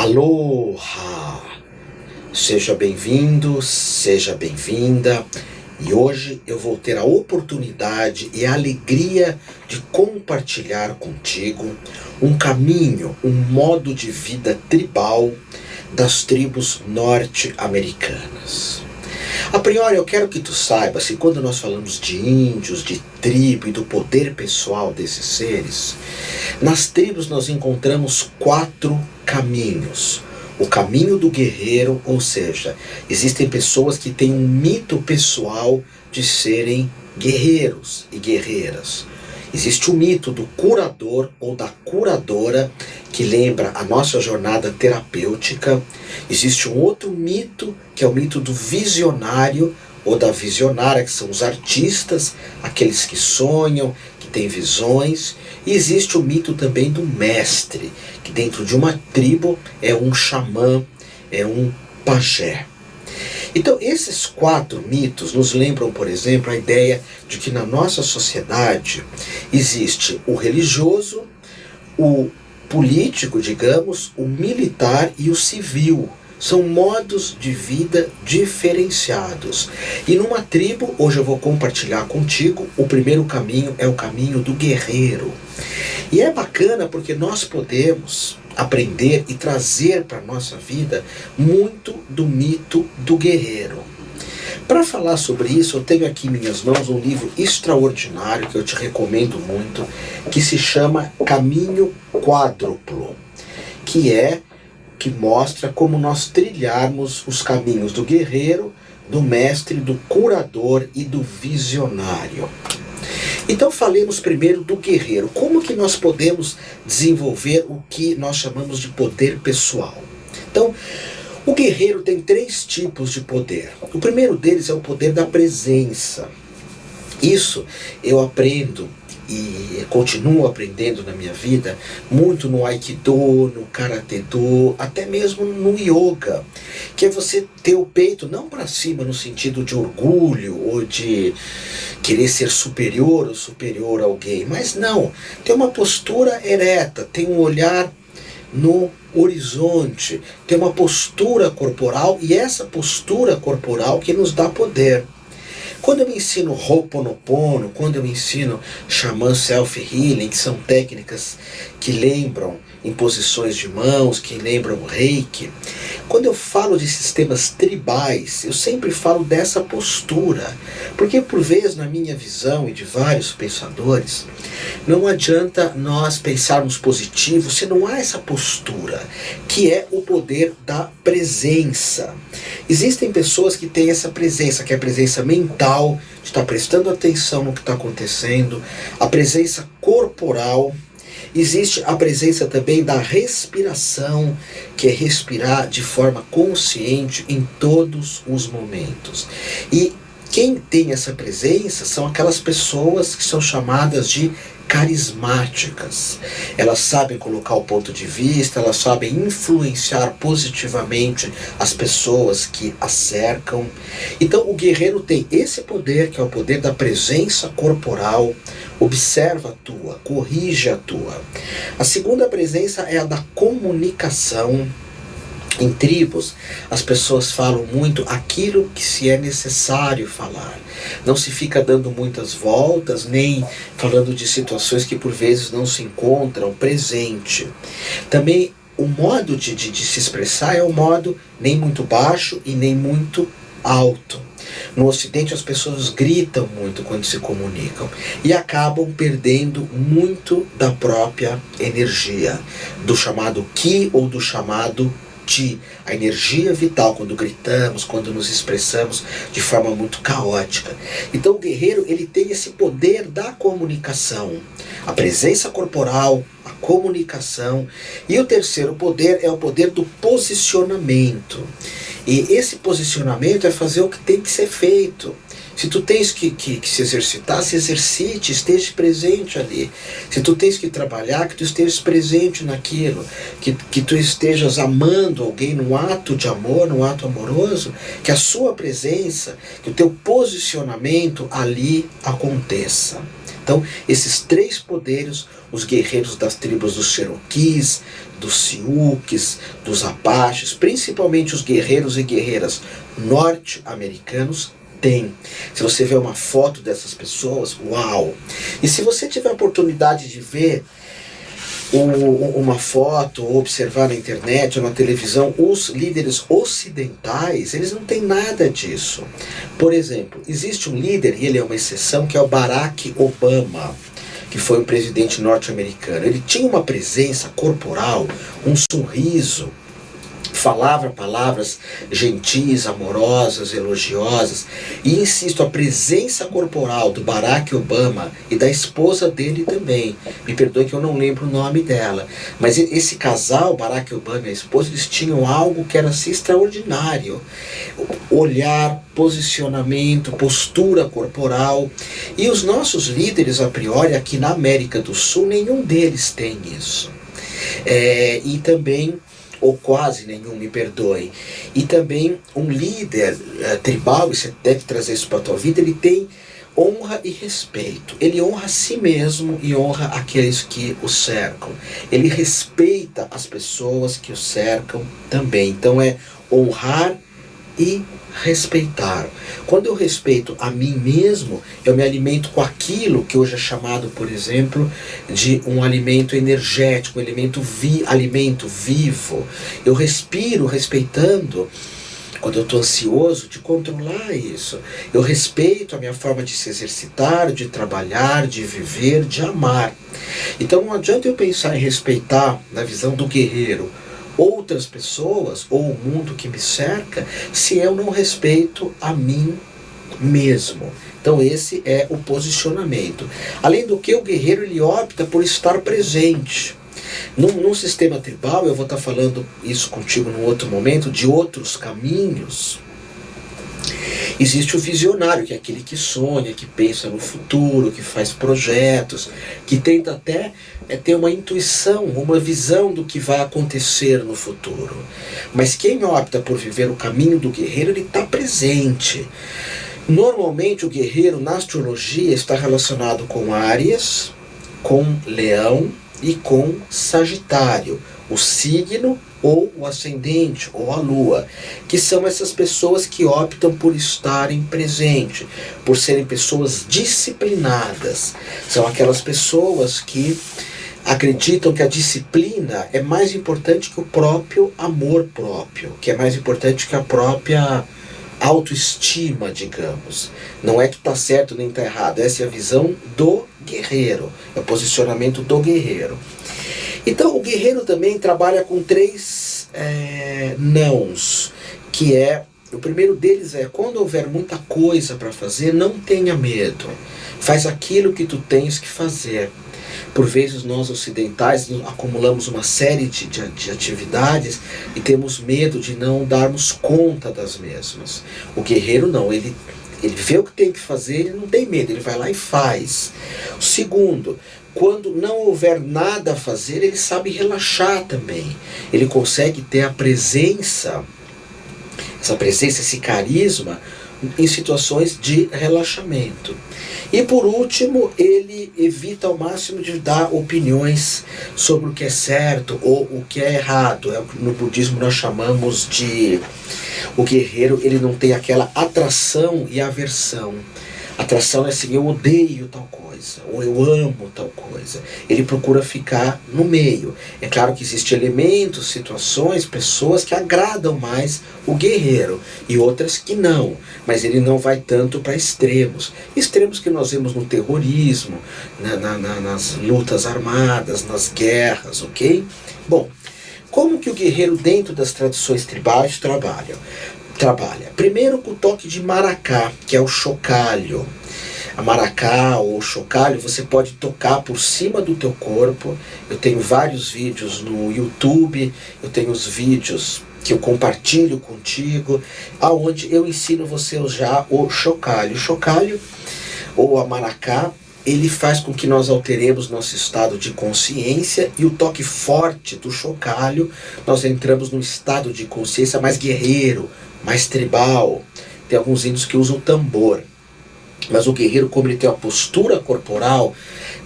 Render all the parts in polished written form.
Aloha! Seja bem-vindo, seja bem-vinda. E hoje eu vou ter a oportunidade e a alegria de compartilhar contigo um caminho, um modo de vida tribal das tribos norte-americanas. A priori eu quero que tu saibas que quando nós falamos de índios, de tribo e do poder pessoal desses seres, nas tribos nós encontramos 4 caminhos. O caminho do guerreiro, ou seja, existem pessoas que têm um mito pessoal de serem guerreiros e guerreiras. Existe o mito do curador ou da curadora, que lembra a nossa jornada terapêutica. Existe um outro mito, que é o mito do visionário ou da visionária, que são os artistas, aqueles que sonham, que têm visões. E existe o mito também do mestre, que dentro de uma tribo é um xamã, é um pajé. Então, esses 4 mitos nos lembram, por exemplo, a ideia de que na nossa sociedade existe o religioso, o político, digamos, o militar e o civil. São modos de vida diferenciados. E numa tribo, hoje eu vou compartilhar contigo, o primeiro caminho é o caminho do guerreiro. E é bacana porque nós podemos aprender e trazer para a nossa vida muito do mito do guerreiro. Para falar sobre isso, eu tenho aqui em minhas mãos um livro extraordinário que eu te recomendo muito, que se chama Caminho Quádruplo, que mostra como nós trilharmos os caminhos do guerreiro, do mestre, do curador e do visionário. Então falemos primeiro do guerreiro. Como que nós podemos desenvolver o que nós chamamos de poder pessoal? Então, o guerreiro tem 3 tipos de poder. O primeiro deles é o poder da presença. Isso eu aprendo e continuo aprendendo na minha vida muito no Aikido, no Karatê-do, até mesmo no Yoga, que é você ter o peito não para cima no sentido de orgulho ou de querer ser superior ou superior a alguém, mas não, ter uma postura ereta, ter um olhar no horizonte, ter uma postura corporal, e essa postura corporal que nos dá poder. Quando eu me ensino Ho'oponopono, quando eu me ensino Xamã Self-Healing, que são técnicas que lembram imposições de mãos, que lembram Reiki, quando eu falo de sistemas tribais, eu sempre falo dessa postura, porque por vezes na minha visão e de vários pensadores, não adianta nós pensarmos positivo se não há essa postura, que é o poder da presença. Existem pessoas que têm essa presença, que é a presença mental, de estar prestando atenção no que está acontecendo, a presença corporal. Existe a presença também da respiração, que é respirar de forma consciente em todos os momentos. E quem tem essa presença são aquelas pessoas que são chamadas de carismáticas. Elas sabem colocar o ponto de vista, elas sabem influenciar positivamente as pessoas que a cercam. Então o guerreiro tem esse poder, que é o poder da presença corporal. Observa a tua, corrige a tua. A segunda presença é a da comunicação. Em tribos, as pessoas falam muito aquilo que se é necessário falar. Não se fica dando muitas voltas, nem falando de situações que por vezes não se encontram presente. Também o modo de se expressar é um modo nem muito baixo e nem muito alto. No Ocidente as pessoas gritam muito quando se comunicam e acabam perdendo muito da própria energia, do chamado Ki ou do chamado Ti, a energia vital, quando gritamos, quando nos expressamos de forma muito caótica. Então o guerreiro, ele tem esse poder da comunicação, a presença corporal, a comunicação, e o terceiro poder é o poder do posicionamento. E esse posicionamento é fazer o que tem que ser feito. Se tu tens que se exercitar, se exercite, esteja presente ali. Se tu tens que trabalhar, que tu estejas presente naquilo. Que tu estejas amando alguém num ato de amor, num ato amoroso, que a sua presença, que o teu posicionamento ali aconteça. Então, esses 3 poderes, os guerreiros das tribos dos Cherokees, dos Siouxes, dos Apaches, principalmente os guerreiros e guerreiras norte-americanos, têm. Se você vê uma foto dessas pessoas, uau! E se você tiver a oportunidade de ver uma foto, ou observar na internet ou na televisão, os líderes ocidentais, eles não têm nada disso. Por exemplo, existe um líder, e ele é uma exceção, que é o Barack Obama, que foi um presidente norte-americano. Ele tinha uma presença corporal, um sorriso, falava palavras gentis, amorosas, elogiosas. E insisto, a presença corporal do Barack Obama e da esposa dele também, me perdoe que eu não lembro o nome dela, mas esse casal, Barack Obama e a esposa, eles tinham algo que era assim extraordinário: olhar, posicionamento, postura corporal. E os nossos líderes, a priori, aqui na América do Sul, nenhum deles tem isso. E também, ou quase nenhum, me perdoe. E também um líder tribal, e você deve trazer isso para a tua vida, ele tem honra e respeito. Ele honra a si mesmo e honra aqueles que o cercam. Ele respeita as pessoas que o cercam também. Então é honrar e respeitar. Quando eu respeito a mim mesmo, eu me alimento com aquilo que hoje é chamado, por exemplo, de um alimento energético, um alimento vivo. Eu respiro respeitando. Quando eu estou ansioso, de controlar isso. Eu respeito a minha forma de se exercitar, de trabalhar, de viver, de amar. Então não adianta eu pensar em respeitar, na visão do guerreiro, outras pessoas ou o mundo que me cerca, se eu não respeito a mim mesmo. Então esse é o posicionamento. Além do que, o guerreiro ele opta por estar presente. Num sistema tribal, eu vou estar falando isso contigo num outro momento, de outros caminhos. Existe o visionário, que é aquele que sonha, que pensa no futuro, que faz projetos, que tenta até ter uma intuição, uma visão do que vai acontecer no futuro. Mas quem opta por viver o caminho do guerreiro, ele está presente. Normalmente o guerreiro na astrologia está relacionado com Áries, com Leão e com Sagitário, o signo ou o ascendente, ou a lua, que são essas pessoas que optam por estarem presentes, por serem pessoas disciplinadas. São aquelas pessoas que acreditam que a disciplina é mais importante que o próprio amor próprio, que é mais importante que a própria autoestima, digamos. Não é que está certo nem está errado, essa é a visão do guerreiro, é o posicionamento do guerreiro. Então o guerreiro também trabalha com 3 nãos, que é, o primeiro deles é: quando houver muita coisa para fazer, não tenha medo, faz aquilo que tu tens que fazer. Por vezes nós ocidentais acumulamos uma série de atividades e temos medo de não darmos conta das mesmas. O guerreiro não, ele vê o que tem que fazer, ele não tem medo, ele vai lá e faz. O segundo, quando não houver nada a fazer, ele sabe relaxar também. Ele consegue ter a presença, esse carisma, em situações de relaxamento. E por último, ele evita ao máximo de dar opiniões sobre o que é certo ou o que é errado. No budismo nós chamamos de... O guerreiro, ele não tem aquela atração e aversão. Atração é assim: eu odeio tal coisa, ou eu amo tal coisa. Ele procura ficar no meio. É claro que existem elementos, situações, pessoas que agradam mais o guerreiro e outras que não. Mas ele não vai tanto para extremos. Extremos que nós vemos no terrorismo, nas lutas armadas, nas guerras, ok? Bom, como que o guerreiro dentro das tradições tribais trabalha? Primeiro com o toque de maracá, que é o chocalho. A maracá ou o chocalho você pode tocar por cima do teu corpo. Eu tenho vários vídeos no YouTube, eu tenho os vídeos que eu compartilho contigo, aonde eu ensino você a usar o chocalho. O chocalho ou a maracá, ele faz com que nós alteremos nosso estado de consciência, e o toque forte do chocalho, nós entramos num estado de consciência mais guerreiro, mais tribal. Tem alguns índios que usam tambor. Mas o guerreiro, como ele tem uma postura corporal,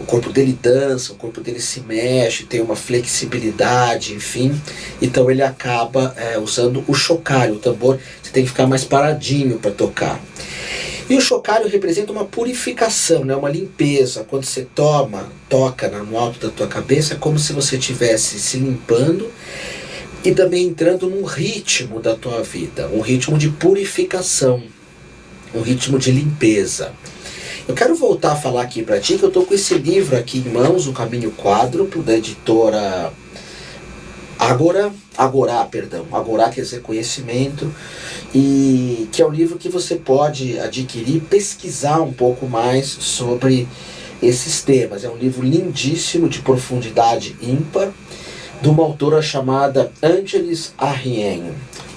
o corpo dele dança, o corpo dele se mexe, tem uma flexibilidade, enfim. Então ele acaba usando o chocalho, o tambor. Você tem que ficar mais paradinho para tocar. E o chocalho representa uma purificação, né? Uma limpeza. Quando você toca no alto da tua cabeça, é como se você estivesse se limpando e também entrando num ritmo da tua vida, um ritmo de purificação, um ritmo de limpeza. Eu quero voltar a falar aqui para ti que eu estou com esse livro aqui em mãos, O Caminho Quádruplo, da editora Agora quer dizer conhecimento, e que é um livro que você pode adquirir, pesquisar um pouco mais sobre esses temas. É um livro lindíssimo, de profundidade ímpar, de uma autora chamada Ángeles Arrien,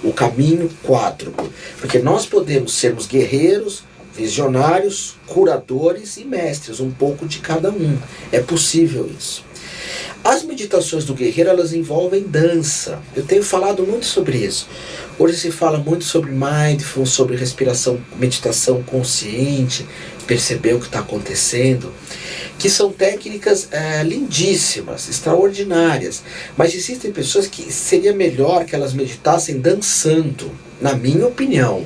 O Caminho Quádruplo. Porque nós podemos sermos guerreiros, visionários, curadores e mestres, um pouco de cada um. É possível isso. As meditações do guerreiro, elas envolvem dança. Eu tenho falado muito sobre isso. Hoje se fala muito sobre mindfulness, sobre respiração, meditação consciente, perceber o que está acontecendo, que são técnicas lindíssimas, extraordinárias. Mas existem pessoas que seria melhor que elas meditassem dançando, na minha opinião.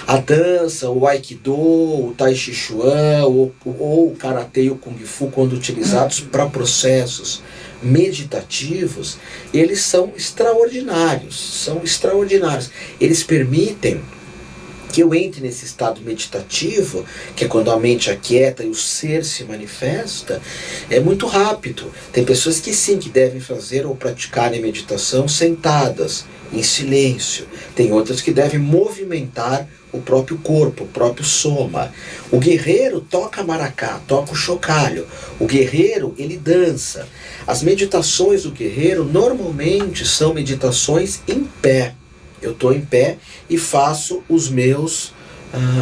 A dança, o Aikido, o Tai Chi Chuan, ou o Karatê e o Kung Fu, quando utilizados para processos meditativos, eles são extraordinários, Eles permitem que eu entre nesse estado meditativo, que é quando a mente aquieta e o ser se manifesta, é muito rápido. Tem pessoas que sim, que devem fazer ou praticarem meditação sentadas, em silêncio. Tem outras que devem movimentar o próprio corpo, o próprio soma. O guerreiro toca maracá, toca o chocalho. O guerreiro, ele dança. As meditações do guerreiro normalmente são meditações em pé. Eu estou em pé e faço os meus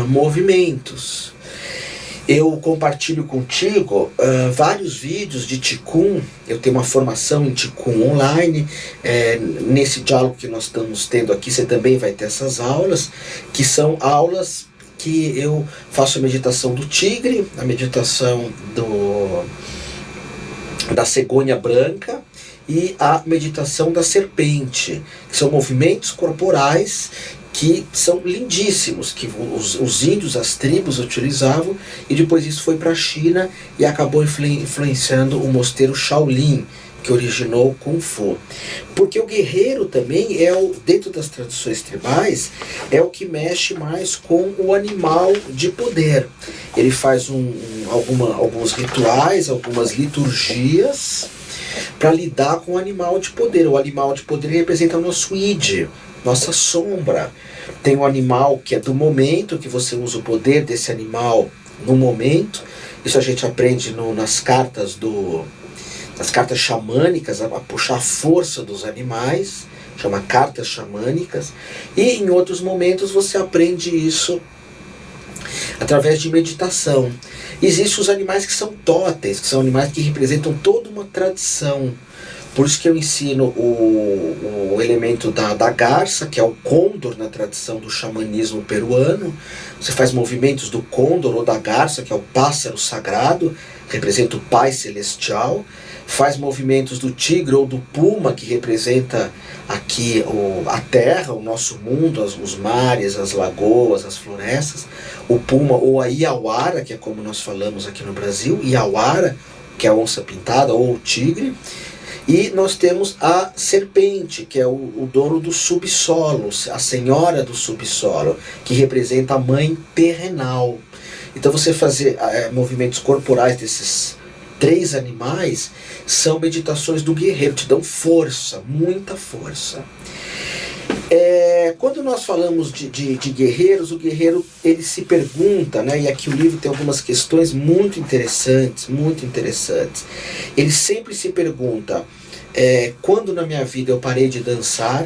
movimentos. Eu compartilho contigo vários vídeos de Qigong. Eu tenho uma formação em Qigong online. Nesse diálogo que nós estamos tendo aqui, você também vai ter essas aulas, que são aulas que eu faço a meditação do tigre, a meditação da cegonha branca e a meditação da serpente, que são movimentos corporais que são lindíssimos, que os índios, as tribos utilizavam, e depois isso foi para a China e acabou influenciando o mosteiro Shaolin, que originou o Kung Fu. Porque o guerreiro também dentro das tradições tribais, é o que mexe mais com o animal de poder. Ele faz alguns rituais, algumas liturgias, para lidar com o animal de poder. O animal de poder representa o nosso id, nossa sombra. Tem um animal que é do momento, que você usa o poder desse animal no momento. Isso a gente aprende nas cartas xamânicas, a puxar a força dos animais, chama cartas xamânicas. E em outros momentos você aprende isso através de meditação. Existem os animais que são totens, que são animais que representam toda uma tradição. Por isso que eu ensino o elemento da garça, que é o côndor na tradição do xamanismo peruano. Você faz movimentos do côndor ou da garça, que é o pássaro sagrado, representa o Pai Celestial. Faz movimentos do tigre ou do puma, que representa aqui a terra, o nosso mundo, os mares, as lagoas, as florestas. O puma ou a iauara, que é como nós falamos aqui no Brasil, iauara, que é a onça pintada, ou o tigre. E nós temos a serpente, que é o dono do subsolo, a senhora do subsolo, que representa a mãe terrenal. Então você fazer movimentos corporais desses 3 animais são meditações do guerreiro, te dão força, muita força. Quando nós falamos de guerreiros, o guerreiro ele se pergunta, né, e aqui o livro tem algumas questões muito interessantes, ele sempre se pergunta, quando na minha vida eu parei de dançar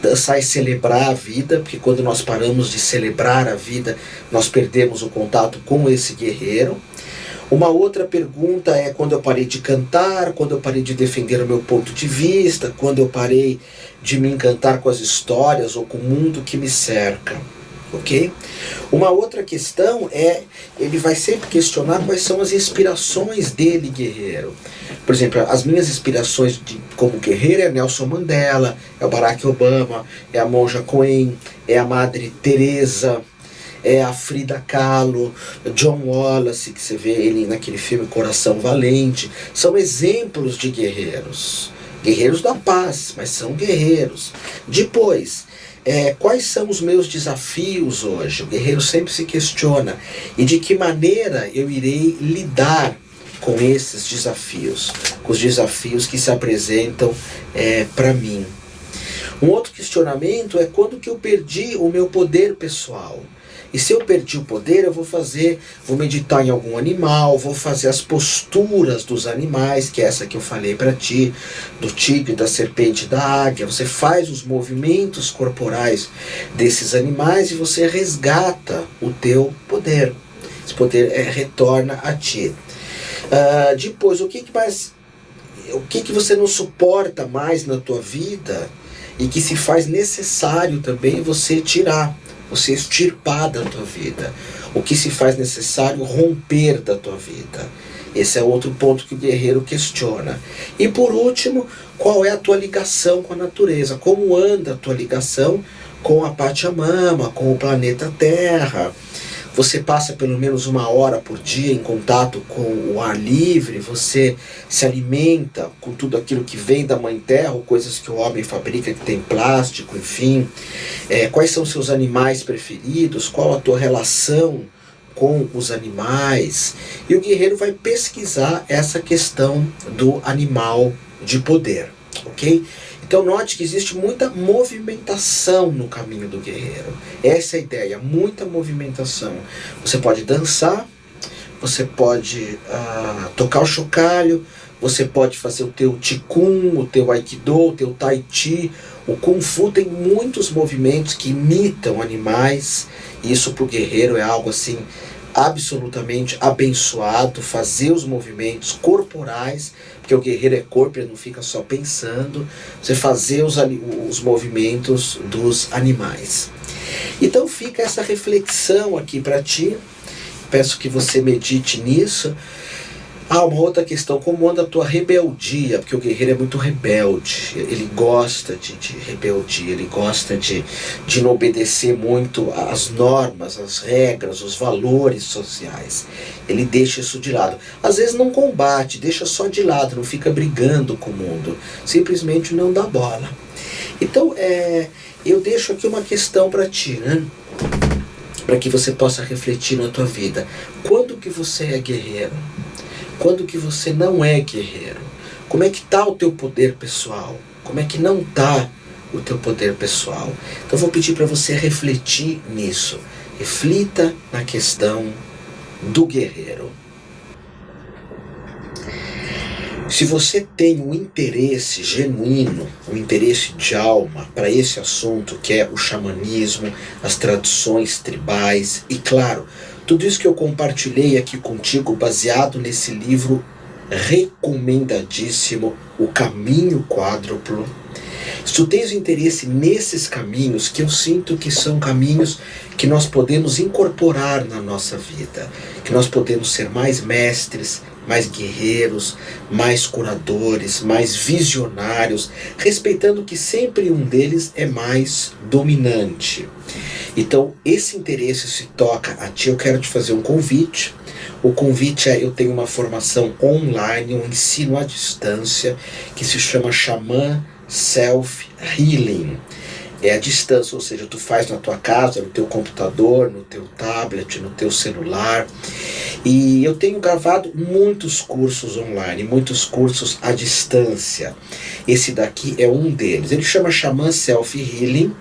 e celebrar a vida, porque quando nós paramos de celebrar a vida, nós perdemos o contato com esse guerreiro. Uma outra pergunta é quando eu parei de cantar, quando eu parei de defender o meu ponto de vista, quando eu parei de me encantar com as histórias ou com o mundo que me cerca. ok? Uma outra questão é, ele vai sempre questionar quais são as inspirações dele, guerreiro. Por exemplo, as minhas inspirações como guerreiro é Nelson Mandela, é o Barack Obama, é a Monja Coen, é a Madre Teresa, é a Frida Kahlo, John Wallace, que você vê ele naquele filme Coração Valente. São exemplos de guerreiros. Guerreiros da paz, mas são guerreiros. Depois, quais são os meus desafios hoje? O guerreiro sempre se questiona. E de que maneira eu irei lidar com esses desafios? Com os desafios que se apresentam para mim. Um outro questionamento é quando que eu perdi o meu poder pessoal. E se eu perdi o poder, eu vou meditar em algum animal, vou fazer as posturas dos animais, que é essa que eu falei para ti, do tigre, da serpente, da águia. Você faz os movimentos corporais desses animais e você resgata o teu poder. Esse poder retorna a ti. Depois, o que você não suporta mais na tua vida e que se faz necessário também você tirar, você extirpar da tua vida, o que se faz necessário romper da tua vida. Esse é outro ponto que o guerreiro questiona. E por último, qual é a tua ligação com a natureza? Como anda a tua ligação com a Pachamama, com o planeta Terra? Você passa pelo menos 1 hora por dia em contato com o ar livre, você se alimenta com tudo aquilo que vem da Mãe Terra, ou coisas que o homem fabrica que tem plástico, enfim. Quais são seus animais preferidos? Qual a tua relação com os animais? E o guerreiro vai pesquisar essa questão do animal de poder, ok? Então note que existe muita movimentação no caminho do guerreiro. Essa é a ideia, muita movimentação. Você pode dançar, você pode tocar o chocalho, você pode fazer o teu Qigong, o teu Aikido, o teu Tai Chi. O Kung Fu tem muitos movimentos que imitam animais. E isso para o guerreiro é algo assim absolutamente abençoado, fazer os movimentos corporais, porque o guerreiro é corpo, ele não fica só pensando, você fazer os movimentos dos animais. Então fica essa reflexão aqui para ti, peço que você medite nisso. Uma outra questão, como anda a tua rebeldia? Porque o guerreiro é muito rebelde, ele gosta de rebeldia, ele gosta de não obedecer muito às normas, às regras, os valores sociais. Ele deixa isso de lado. Às vezes não combate, deixa só de lado, não fica brigando com o mundo, simplesmente não dá bola. Então, eu deixo aqui uma questão para ti, né? Para que você possa refletir na tua vida. Quando que você é guerreiro? Quando que você não é guerreiro? Como é que está o teu poder pessoal? Como é que não está o teu poder pessoal? Então eu vou pedir para você refletir nisso. Reflita na questão do guerreiro. Se você tem um interesse genuíno, um interesse de alma para esse assunto que é o xamanismo, as tradições tribais e, claro, tudo isso que eu compartilhei aqui contigo baseado nesse livro recomendadíssimo, O Caminho Quádruplo. Se tu tens interesse nesses caminhos, que eu sinto que são caminhos que nós podemos incorporar na nossa vida, que nós podemos ser mais mestres, mais guerreiros, mais curadores, mais visionários, respeitando que sempre um deles é mais dominante. Então, esse interesse se toca a ti, eu quero te fazer um convite. O convite eu tenho uma formação online, um ensino à distância, que se chama Xamã Self Healing. É à distância, ou seja, tu faz na tua casa, no teu computador, no teu tablet, no teu celular. E eu tenho gravado muitos cursos online, muitos cursos à distância. Esse daqui é um deles. Ele chama Xamã Self Healing,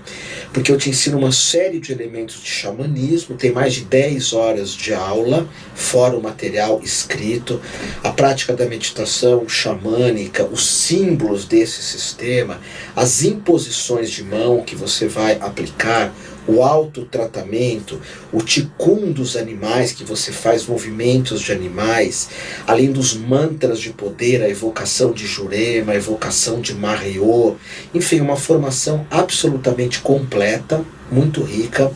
porque eu te ensino uma série de elementos de xamanismo, tem mais de 10 horas de aula, fora o material escrito, a prática da meditação xamânica, os símbolos desse sistema, as imposições de mão que você vai aplicar, o autotratamento, o ticum dos animais, que você faz movimentos de animais, além dos mantras de poder, a evocação de Jurema, a evocação de Mahayô, enfim, uma formação absolutamente completa, muito rica.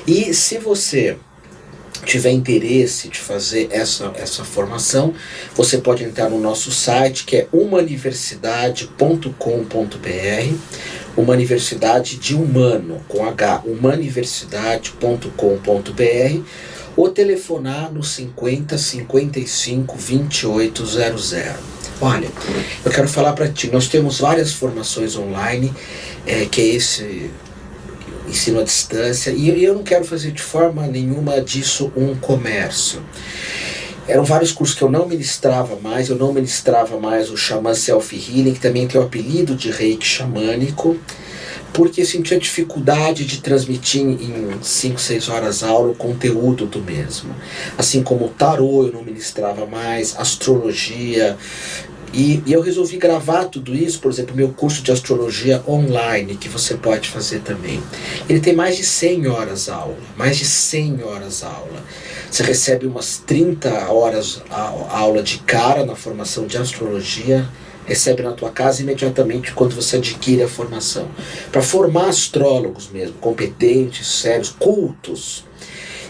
E se você tiver interesse de fazer essa formação, você pode entrar no nosso site, que é humaniversidade.com.br, uma universidade de humano, com H, humaniversidade.com.br, ou telefonar no 50 55 2800. Olha, eu quero falar para ti, nós temos várias formações online, que é esse ensino à distância, e eu não quero fazer de forma nenhuma disso um comércio. Eram vários cursos que eu não ministrava mais o Xamã Self-Healing, que também tem o apelido de Reiki Xamânico, porque sentia dificuldade de transmitir em 5, 6 horas aula o conteúdo do mesmo. Assim como o tarô eu não ministrava mais, astrologia. E eu resolvi gravar tudo isso, por exemplo, meu curso de astrologia online, que você pode fazer também. Ele tem mais de 100 horas aula, Você recebe umas 30 horas aula de cara na formação de astrologia, recebe na tua casa imediatamente quando você adquire a formação. Para formar astrólogos mesmo, competentes, sérios, cultos.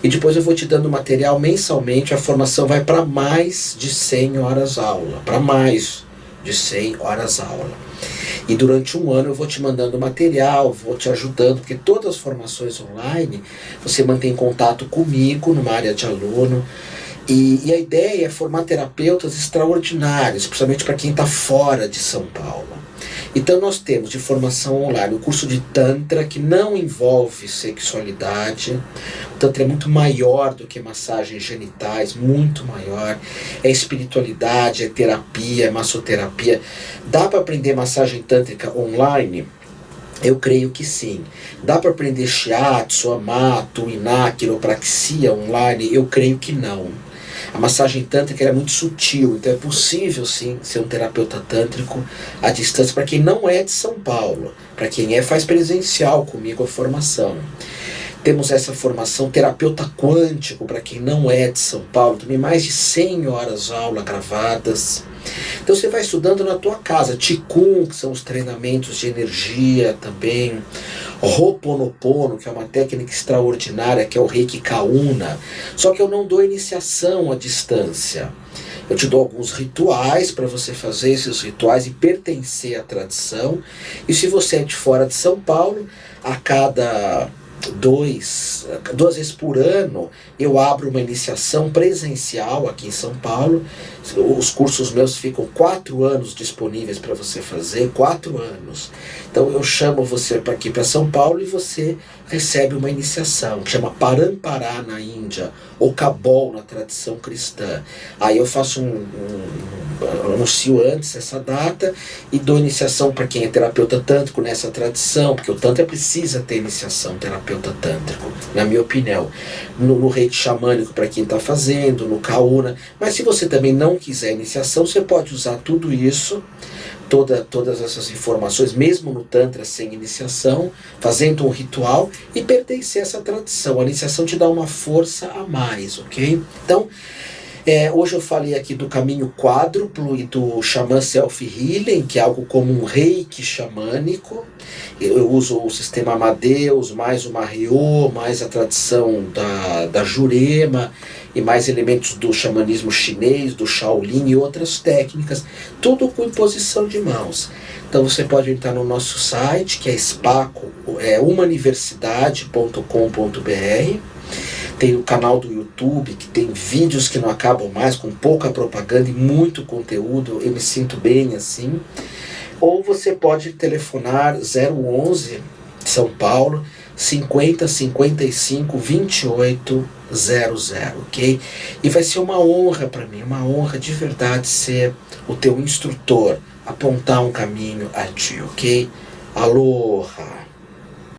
E depois eu vou te dando material mensalmente, a formação vai para mais de 100 horas aula, E durante um ano eu vou te mandando material, vou te ajudando, porque todas as formações online, você mantém contato comigo numa área de aluno, e a ideia é formar terapeutas extraordinários, principalmente para quem está fora de São Paulo. Então nós temos de formação online o curso de Tantra, que não envolve sexualidade. O Tantra é muito maior do que massagens genitais, muito maior. É espiritualidade, é terapia, é massoterapia. Dá para aprender massagem tântrica online? Eu creio que sim. Dá para aprender shiatsu, hamato, iná, quiropraxia online? Eu creio que não. A massagem tântrica é muito sutil, então é possível sim ser um terapeuta tântrico à distância para quem não é de São Paulo. Para quem faz presencial comigo a formação. Temos essa formação terapeuta quântico para quem não é de São Paulo, também mais de 100 horas aula gravadas. Então você vai estudando na tua casa. Qigong, que são os treinamentos de energia também. Ho'oponopono, que é uma técnica extraordinária, que é o Reiki Kauna. Só que eu não dou iniciação à distância. Eu te dou alguns rituais para você fazer esses rituais e pertencer à tradição. E se você é de fora de São Paulo, a cada duas vezes por ano eu abro uma iniciação presencial aqui em São Paulo. Os cursos meus ficam 4 anos disponíveis para você fazer, 4 anos. Então eu chamo você para aqui para São Paulo e você recebe uma iniciação que chama Parampará na Índia, ou Kabul na tradição cristã. Aí eu faço eu anuncio antes essa data e dou iniciação para quem é terapeuta tântrico nessa tradição, porque o Tantra precisa ter iniciação terapeuta tântrico, na minha opinião. No Reiki Xamânico para quem está fazendo, no Kauna. Mas se você também não quiser iniciação, você pode usar tudo isso, todas essas informações, mesmo no Tantra sem iniciação, fazendo um ritual e pertencer a essa tradição. A iniciação te dá uma força a mais, ok? Então, hoje eu falei aqui do caminho quádruplo e do Xamã Self-Healing, que é algo como um reiki xamânico. Eu uso o sistema Amadeus, mais o Mahayô, mais a tradição da Jurema, e mais elementos do xamanismo chinês, do Shaolin e outras técnicas, tudo com imposição de mãos. Então você pode entrar no nosso site, que é humaniversidade.com.br. Tem o canal do YouTube, que tem vídeos que não acabam mais, com pouca propaganda e muito conteúdo. Eu me sinto bem assim. Ou você pode telefonar 011 São Paulo 50 55 28 00, ok? E vai ser uma honra para mim, uma honra de verdade ser o teu instrutor, apontar um caminho a ti, ok? Aloha!